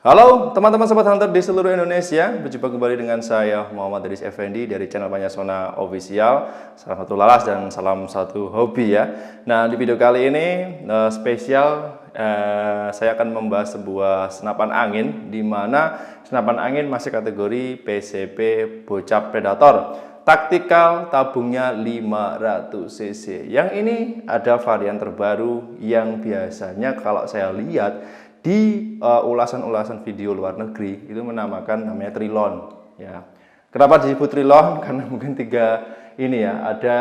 Halo teman-teman sobat hunter di seluruh Indonesia, berjumpa kembali dengan saya Muhammad Riz Effendi dari channel Panyasona Official. Salam satu laras dan salam satu hobi ya. Nah, di video kali ini spesial saya akan membahas sebuah senapan angin, di mana senapan angin masih kategori PCP bocap predator. Taktikal, tabungnya 500 cc. Yang ini ada varian terbaru yang biasanya kalau saya lihat di ulasan-ulasan video luar negeri itu namanya Trilon ya. Kenapa disebut Trilon? Karena mungkin ada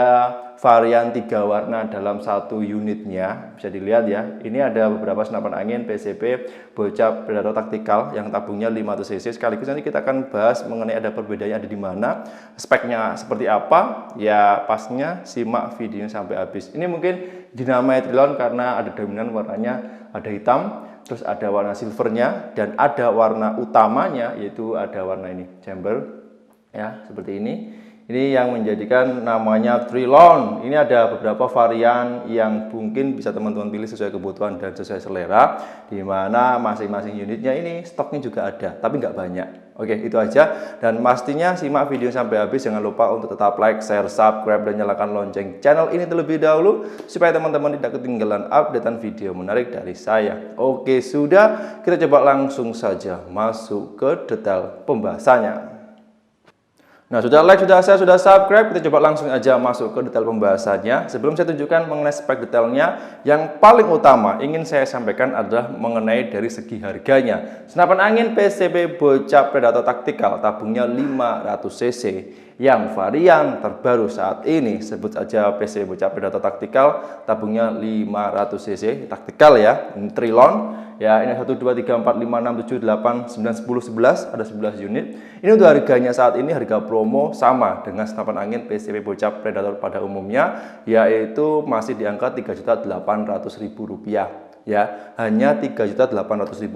varian 3 warna dalam satu unitnya. Bisa dilihat ya, ini ada beberapa senapan angin PCP bocap predator taktikal yang tabungnya 500 cc. Sekaligus nanti kita akan bahas mengenai ada perbedaannya ada di mana, speknya seperti apa ya. Pastinya simak videonya sampai habis. Ini mungkin dinamai Trilon karena ada dominan warnanya, ada hitam, terus ada warna silvernya, dan ada warna utamanya, yaitu ada warna ini, chamber ya, seperti ini. Ini yang menjadikan namanya Trilon. Ini ada beberapa varian yang mungkin bisa teman-teman pilih sesuai kebutuhan dan sesuai selera, di mana masing-masing unitnya ini stoknya juga ada, tapi nggak banyak. Oke, itu aja. Dan pastinya simak video sampai habis. Jangan lupa untuk tetap like, share, subscribe, dan nyalakan lonceng channel ini terlebih dahulu, supaya teman-teman tidak ketinggalan updatean video menarik dari saya. Oke, sudah. Kita coba langsung saja masuk ke detail pembahasannya. Nah, sudah like, sudah share, sudah subscribe, kita coba langsung aja masuk ke detail pembahasannya. Sebelum saya tunjukkan mengenai spek detailnya, yang paling utama ingin saya sampaikan adalah mengenai dari segi harganya. Senapan angin PCP bocap predator taktikal, tabungnya 500 cc. Yang varian terbaru saat ini, sebut saja PCP bocap predator taktikal, tabungnya 500 cc, taktikal ya, ini Trilon. Ya, ini 1, 2, 3, 4, 5, 6, 7, 8, 9, 10, 11. Ada 11 unit. Ini untuk harganya saat ini, harga promo sama dengan senapan angin PCP bocap predator pada umumnya, yaitu masih di angka Rp3.800.000. Ya, hanya Rp3.800.000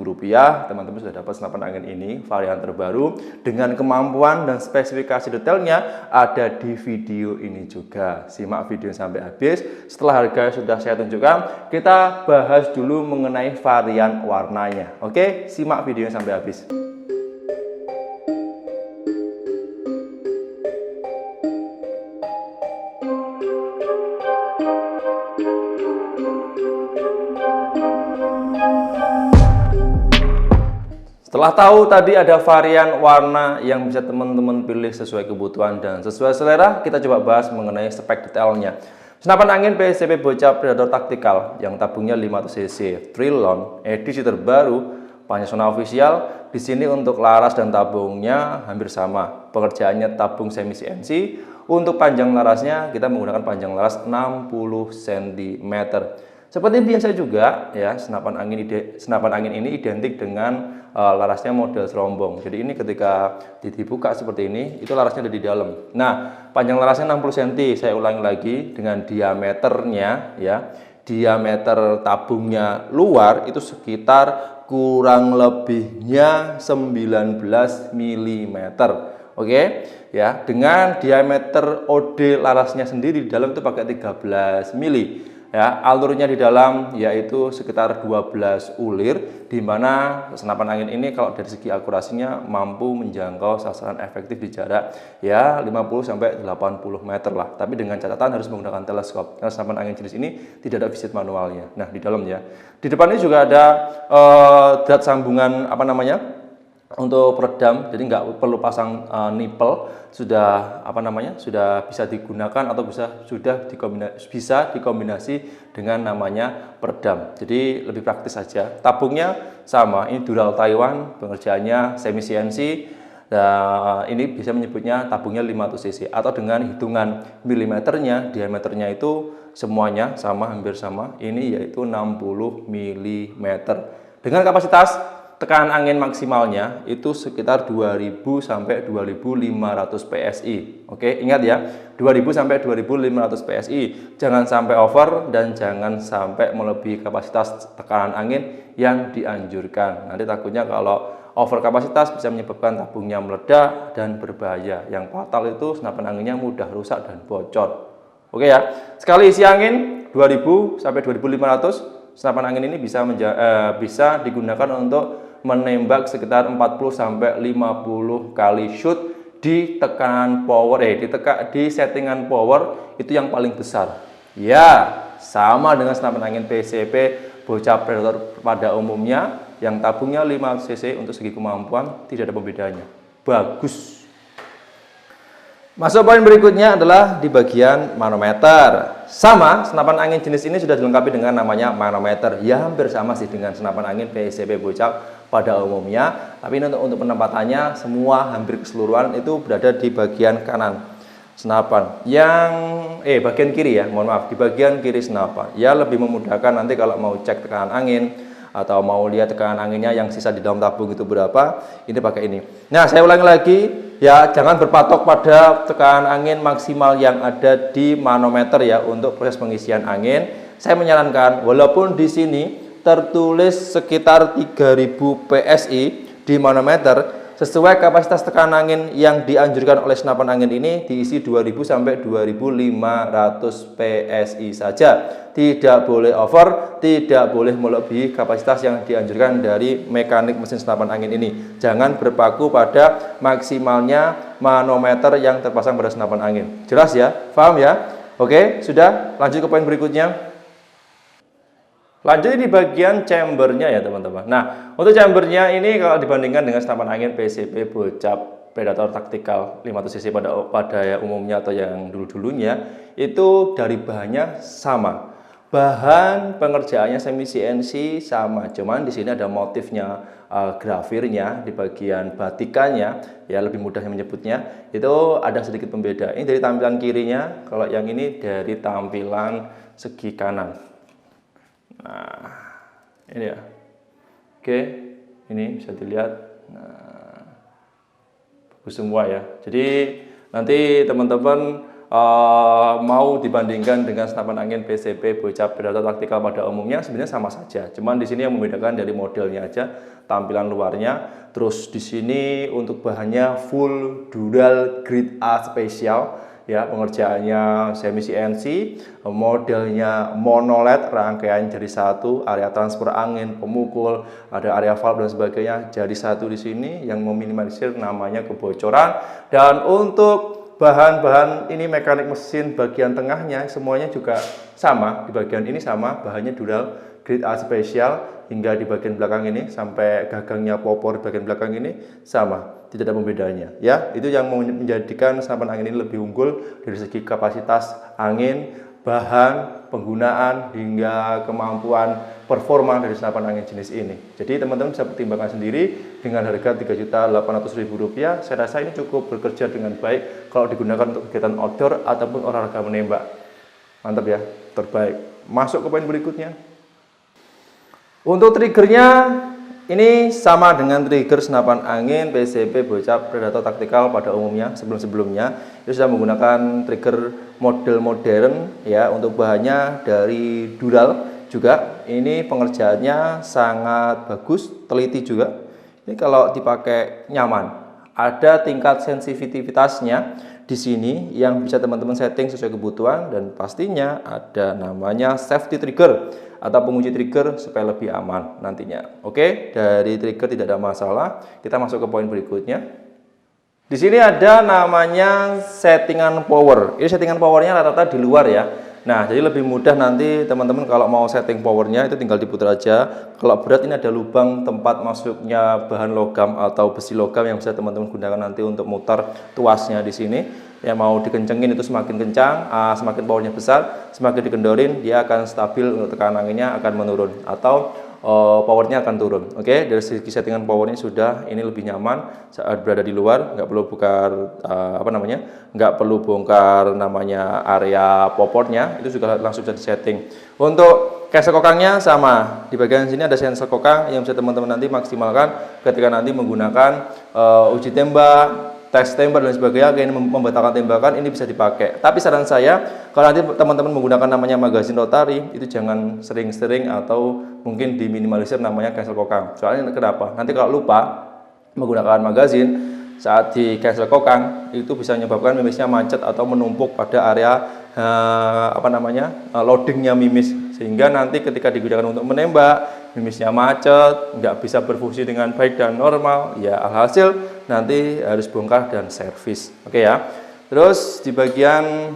teman-teman sudah dapat senapan angin ini, varian terbaru dengan kemampuan dan spesifikasi detailnya ada di video ini juga. Simak video sampai habis. Setelah harga sudah saya tunjukkan, kita bahas dulu mengenai varian warnanya. Oke, simak videonya sampai habis. Setelah tahu tadi ada varian warna yang bisa teman-teman pilih sesuai kebutuhan dan sesuai selera, kita coba bahas mengenai spek detailnya. Senapan angin PCP bocap predator taktikal yang tabungnya 500 cc, Trilon, edisi terbaru, Panyasona Official. Di sini untuk laras dan tabungnya hampir sama. Pengerjaannya tabung semi CNC. Untuk panjang larasnya kita menggunakan panjang laras 60 cm. Seperti biasa juga ya, senapan angin ini identik dengan larasnya model serombong. Jadi ini ketika dibuka seperti ini, itu larasnya ada di dalam. Nah, panjang larasnya 60 cm. Saya ulangi lagi, dengan diameternya ya, diameter tabungnya luar itu sekitar kurang lebihnya 19 mm. Oke ya, dengan diameter OD larasnya sendiri di dalam itu pakai 13 mm. Ya, alurnya di dalam yaitu sekitar 12 ulir, di mana senapan angin ini kalau dari segi akurasinya mampu menjangkau sasaran efektif di jarak ya 50-80 meter lah. Tapi dengan catatan harus menggunakan teleskop, karena senapan angin jenis ini tidak ada visit manualnya. Nah, di dalamnya, di depan ini juga ada drat sambungan untuk peredam, jadi nggak perlu pasang nipel, sudah sudah bisa digunakan atau bisa dikombinasi dengan namanya peredam, jadi lebih praktis saja. Tabungnya sama, ini Dural Taiwan, pengerjaannya semi CNC. Nah, ini bisa menyebutnya tabungnya 500 cc, atau dengan hitungan milimeternya, diameternya itu semuanya sama, hampir sama, ini yaitu 60 mm dengan kapasitas tekanan angin maksimalnya itu sekitar 2000 sampai 2500 PSI. Oke, ingat ya, 2000 sampai 2500 PSI. Jangan sampai over dan jangan sampai melebihi kapasitas tekanan angin yang dianjurkan. Nanti takutnya kalau over kapasitas bisa menyebabkan tabungnya meledak dan berbahaya. Yang fatal itu senapan anginnya mudah rusak dan bocor. Oke ya. Sekali isi angin 2000 sampai 2500, senapan angin ini bisa digunakan untuk menembak sekitar 40 sampai 50 kali shoot di tekanan power di settingan power itu yang paling besar. Ya, sama dengan senapan angin PCP bocah Predator pada umumnya yang tabungnya 500 cc untuk segi kemampuan tidak ada pembedanya. Bagus. Masuk poin berikutnya adalah di bagian manometer. Sama, senapan angin jenis ini sudah dilengkapi dengan namanya manometer. Ya hampir sama sih dengan senapan angin PCP bocah pada umumnya. Tapi ini untuk penempatannya semua hampir keseluruhan itu berada di bagian kanan senapan. Bagian kiri ya, mohon maaf, di bagian kiri senapan. Ya lebih memudahkan nanti kalau mau cek tekanan angin atau mau lihat tekanan anginnya yang sisa di dalam tabung itu berapa, ini pakai ini. Nah, saya ulangi lagi, ya jangan berpatok pada tekanan angin maksimal yang ada di manometer ya untuk proses pengisian angin. Saya menyarankan walaupun di sini tertulis sekitar 3000 PSI di manometer, sesuai kapasitas tekanan angin yang dianjurkan oleh senapan angin ini diisi 2000 sampai 2500 PSI saja. Tidak boleh over, tidak boleh melebihi kapasitas yang dianjurkan dari mekanik mesin senapan angin ini. Jangan berpaku pada maksimalnya manometer yang terpasang pada senapan angin. Jelas ya? Paham ya? Oke, sudah. Lanjut ke poin berikutnya. Lanjut di bagian chambernya ya teman-teman. Nah, untuk chambernya ini kalau dibandingkan dengan senapan angin PCP bocah Predator Tactical 500 cc pada umumnya atau yang dulu-dulunya, itu dari bahannya sama. Bahan pengerjaannya semi CNC sama, cuman di sini ada motifnya, grafirnya di bagian batikannya, ya lebih mudahnya menyebutnya, itu ada sedikit pembeda. Ini dari tampilan kirinya, kalau yang ini dari tampilan segi kanan. Nah, ini ya. Oke, ini bisa dilihat. Nah, bagus semua ya. Jadi nanti teman-teman mau dibandingkan dengan senapan angin PCP bocah Predator Tactical pada umumnya sebenarnya sama saja. Cuman di sini yang membedakan dari modelnya aja, tampilan luarnya. Terus di sini untuk bahannya full dural grade A spesial. Ya, pengerjaannya semi CNC, modelnya monoled, rangkaian jadi satu, area transfer angin, pemukul, ada area valve dan sebagainya jadi satu di sini yang meminimalisir namanya kebocoran. Dan untuk bahan-bahan ini mekanik mesin bagian tengahnya semuanya juga sama, di bagian ini sama, bahannya dural grade A spesial hingga di bagian belakang ini sampai gagangnya popor bagian belakang ini sama, tidak ada pembedanya ya. Itu yang menjadikan senapan angin ini lebih unggul dari segi kapasitas angin, bahan, penggunaan hingga kemampuan performa dari senapan angin jenis ini. Jadi teman-teman bisa pertimbangkan sendiri dengan harga Rp3.800.000. Saya rasa ini cukup bekerja dengan baik kalau digunakan untuk kegiatan outdoor ataupun olahraga menembak. Mantap ya, terbaik. Masuk ke poin berikutnya. Untuk triggernya ini sama dengan trigger senapan angin PCP bocah Predator Tactical pada umumnya sebelum-sebelumnya. Itu sudah menggunakan trigger model modern ya. Untuk bahannya dari dural juga. Ini pengerjaannya sangat bagus, teliti juga. Ini kalau dipakai nyaman. Ada tingkat sensitivitasnya di sini yang bisa teman-teman setting sesuai kebutuhan, dan pastinya ada namanya safety trigger atau pengunci trigger supaya lebih aman nantinya. Oke, dari trigger tidak ada masalah. Kita masuk ke poin berikutnya. Di sini ada namanya settingan power. Ini settingan powernya rata-rata di luar ya. Nah, jadi lebih mudah nanti teman-teman kalau mau setting powernya itu tinggal diputar aja. Kalau berat ini ada lubang tempat masuknya bahan logam atau besi logam yang bisa teman-teman gunakan nanti untuk mutar tuasnya di sini. Yang mau dikencengin itu semakin kencang, semakin powernya besar, semakin dikendorin dia akan stabil, untuk tekanan anginnya akan menurun atau powernya akan turun. Oke, dari segi settingan powernya sudah ini lebih nyaman saat berada di luar, nggak perlu bongkar nggak perlu bongkar namanya area popornya, itu juga langsung bisa disetting. Untuk cancel kokangnya sama, di bagian sini ada sensor kokang yang bisa teman-teman nanti maksimalkan ketika nanti menggunakan uji tembak, tes tembak dan sebagainya, ingin membatalkan tembakan, ini bisa dipakai. Tapi saran saya, kalau nanti teman-teman menggunakan namanya magazin rotary, itu jangan sering-sering atau mungkin diminimalisir namanya cancel kokang. Soalnya kenapa? Nanti kalau lupa menggunakan magazin, saat di cancel kokang, itu bisa menyebabkan mimisnya macet atau menumpuk pada area loadingnya mimis sehingga nanti ketika digunakan untuk menembak, mimisnya macet, nggak bisa berfungsi dengan baik dan normal, ya alhasil nanti harus bongkar dan servis. Oke ya. Terus di bagian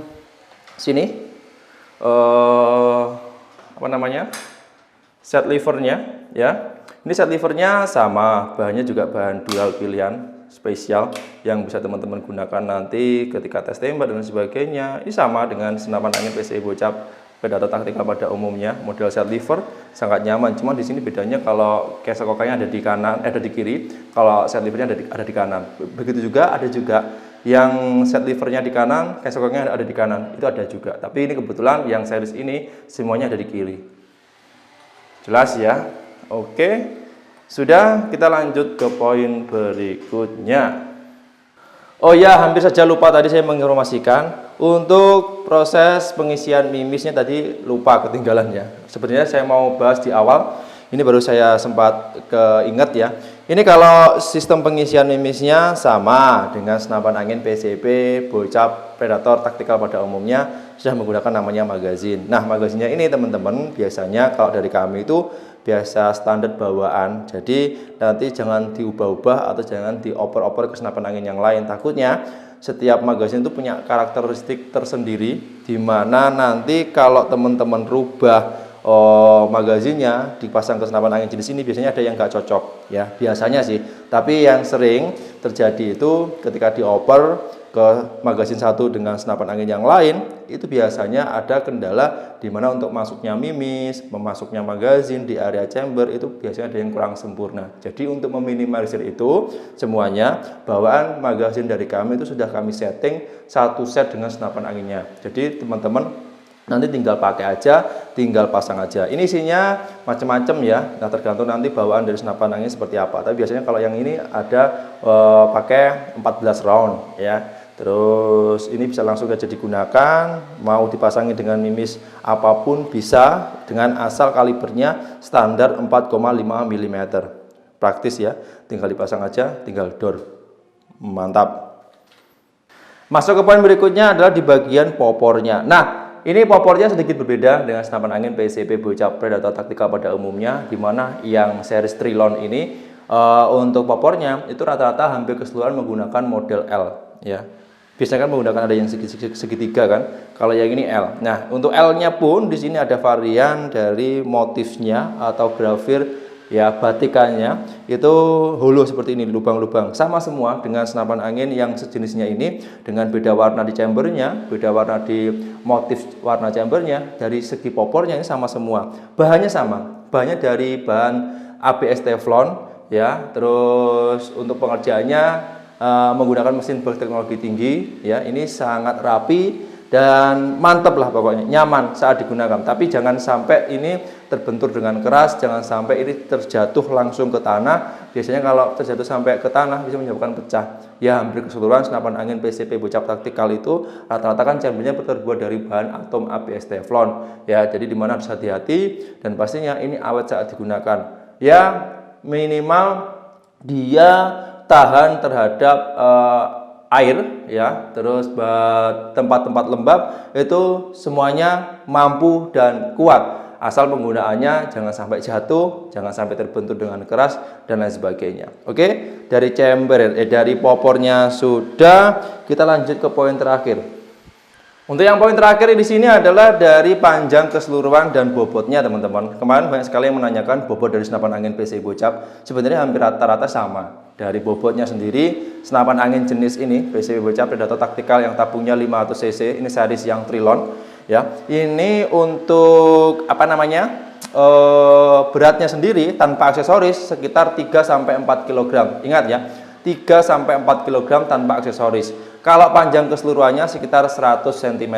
sini apa namanya, set levernya ya. Ini set levernya sama, bahannya juga bahan dual pilihan spesial yang bisa teman-teman gunakan nanti ketika tes tembak dan sebagainya. Ini sama dengan senapan angin PCB Bocap Predator taktikal pada umumnya, model set lever sangat nyaman. Cuma di sini bedanya kalau kesokoknya ada di kanan, ada di kiri, kalau set levernya ada di kanan. Begitu juga ada juga yang set levernya di kanan, kesokoknya ada di kanan, itu ada juga. Tapi ini kebetulan yang series ini semuanya ada di kiri. Jelas ya? Oke. Sudah, kita lanjut ke poin berikutnya. Oh ya, hampir saja lupa tadi saya menginformasikan untuk proses pengisian mimisnya tadi lupa ketinggalannya. Sebenarnya saya mau bahas di awal, ini baru saya sempat keinget ya. Ini kalau sistem pengisian mimisnya sama dengan senapan angin PCB Bocap Predator taktikal pada umumnya, sudah menggunakan namanya magazin. Nah, magazinnya ini teman-teman biasanya kalau dari kami itu biasa standar bawaan, jadi nanti jangan diubah-ubah atau jangan dioper-oper ke senapan angin yang lain. Takutnya setiap magazin itu punya karakteristik tersendiri, di mana nanti kalau teman-teman rubah magazinnya dipasang ke senapan angin jenis ini, biasanya ada yang nggak cocok ya, biasanya sih. Tapi yang sering terjadi itu ketika dioper ke magazin satu dengan senapan angin yang lain, itu biasanya ada kendala di mana untuk masuknya mimis, memasuknya magazin di area chamber itu biasanya ada yang kurang sempurna. Jadi untuk meminimalisir itu semuanya, bawaan magazin dari kami itu sudah kami setting satu set dengan senapan anginnya. Jadi teman-teman nanti tinggal pakai aja, tinggal pasang aja. Ini isinya macam-macam ya. Nah, tergantung nanti bawaan dari senapan angin seperti apa. Tapi biasanya kalau yang ini ada pakai 14 round ya. Terus ini bisa langsung aja digunakan, mau dipasangi dengan mimis apapun bisa, dengan asal kalibernya standar 4,5 mm. Praktis ya, tinggal dipasang aja, tinggal dor. Mantap. Masuk ke poin berikutnya adalah di bagian popornya. Nah, ini popornya sedikit berbeda dengan senapan angin PCB Bocap Predator taktikal pada umumnya, di mana yang series Trilon ini untuk popornya itu rata-rata hampir keseluruhan menggunakan model L ya. Biasanya kan menggunakan ada yang segitiga kan. Kalau yang ini L. Nah, untuk L-nya pun di sini ada varian dari motifnya atau grafir ya, batikannya itu holo seperti ini, lubang-lubang. Sama semua dengan senapan angin yang sejenisnya ini, dengan beda warna di chambernya, beda warna di motif warna chambernya. Dari segi popornya ini sama semua. Bahannya sama. Bahannya dari bahan ABS Teflon ya. Terus untuk pengerjaannya menggunakan mesin berteknologi tinggi ya, ini sangat rapi dan mantap lah pokoknya, nyaman saat digunakan. Tapi jangan sampai ini terbentur dengan keras, jangan sampai ini terjatuh langsung ke tanah. Biasanya kalau terjatuh sampai ke tanah bisa menyebabkan pecah ya. Hampir keseluruhan senapan angin PCB Bocap taktikal itu rata-rata kan chambernya terbuat dari bahan atom ABS Teflon ya, jadi dimana harus hati-hati dan pastinya ini awet saat digunakan ya. Minimal dia tahan terhadap air ya, terus tempat-tempat lembab itu semuanya mampu dan kuat, asal penggunaannya jangan sampai jatuh, jangan sampai terbentur dengan keras dan lain sebagainya. Oke, dari chamber dari popornya sudah, kita lanjut ke poin terakhir. Untuk yang poin terakhir di sini adalah dari panjang keseluruhan dan bobotnya teman-teman. Kemarin banyak sekali yang menanyakan bobot dari senapan angin PCB Bocap. Sebenarnya hampir rata-rata sama. Dari bobotnya sendiri, senapan angin jenis ini PCB Bocap Predator taktikal yang tabungnya 500 cc, ini series yang Trilon ya. Ini untuk apa namanya? Beratnya sendiri tanpa aksesoris sekitar 3-4 kg. Ingat ya, 3-4 kg tanpa aksesoris. Kalau panjang keseluruhannya sekitar 100 cm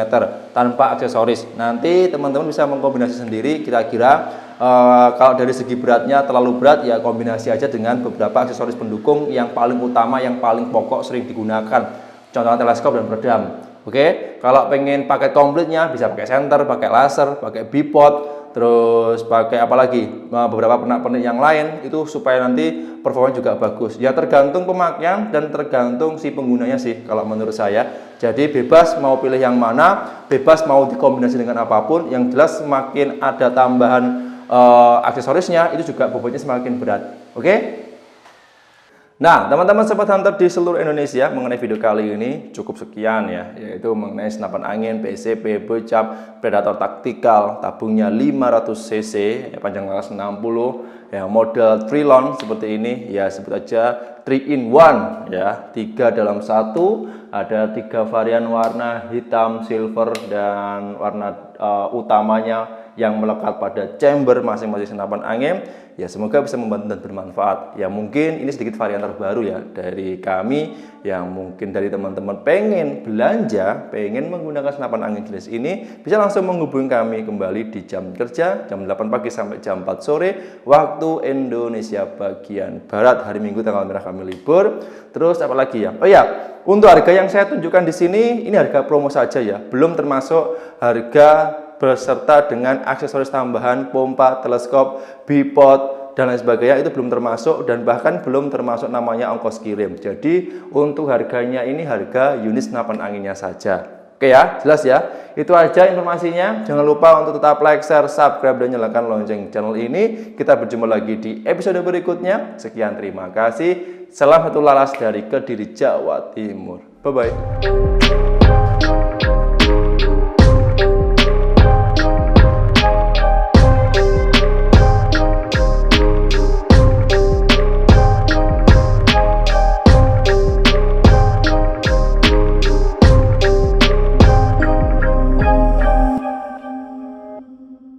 tanpa aksesoris. Nanti teman-teman bisa mengkombinasi sendiri kira-kira kalau dari segi beratnya terlalu berat ya, kombinasi aja dengan beberapa aksesoris pendukung yang paling utama, yang paling pokok sering digunakan. Contohnya teleskop dan peredam. Oke, kalau pengen pakai komplitnya bisa pakai senter, pakai laser, pakai bipod, terus pakai apa lagi, beberapa pernak-pernik yang lain itu supaya nanti performa juga bagus. Ya tergantung pemakaian dan tergantung si penggunanya sih kalau menurut saya. Jadi bebas mau pilih yang mana, bebas mau dikombinasi dengan apapun. Yang jelas semakin ada tambahan aksesorisnya itu juga bobotnya semakin berat. Oke? Nah, teman-teman sobat hunter di seluruh Indonesia, mengenai video kali ini cukup sekian ya, yaitu mengenai senapan angin PCP Bocap Predator taktikal, tabungnya 500 cc, ya, panjang laras 60, ya, model Trilon seperti ini, ya sebut aja 3 in 1 ya, 3 dalam 1, ada 3 varian warna hitam, silver, dan warna utamanya yang melekat pada chamber masing-masing senapan angin. Ya semoga bisa membantu dan bermanfaat. Ya mungkin ini sedikit varian terbaru ya dari kami, yang mungkin dari teman-teman pengen belanja, pengen menggunakan senapan angin jenis ini, bisa langsung menghubungi kami kembali di jam kerja jam 8 pagi sampai jam 4 sore waktu Indonesia bagian Barat. Hari Minggu tanggal merah kami libur. Terus apa lagi ya? Oh ya, untuk harga yang saya tunjukkan di sini ini harga promo saja ya, belum termasuk harga beserta dengan aksesoris tambahan, pompa, teleskop, bipod, dan lain sebagainya, itu belum termasuk, dan bahkan belum termasuk namanya ongkos kirim. Jadi untuk harganya ini harga unit senapan anginnya saja. Oke ya, jelas ya. Itu aja informasinya. Jangan lupa untuk tetap like, share, subscribe, dan nyalakan lonceng channel ini. Kita berjumpa lagi di episode berikutnya. Sekian, terima kasih. Salam satu laras dari Kediri, Jawa Timur. Bye-bye.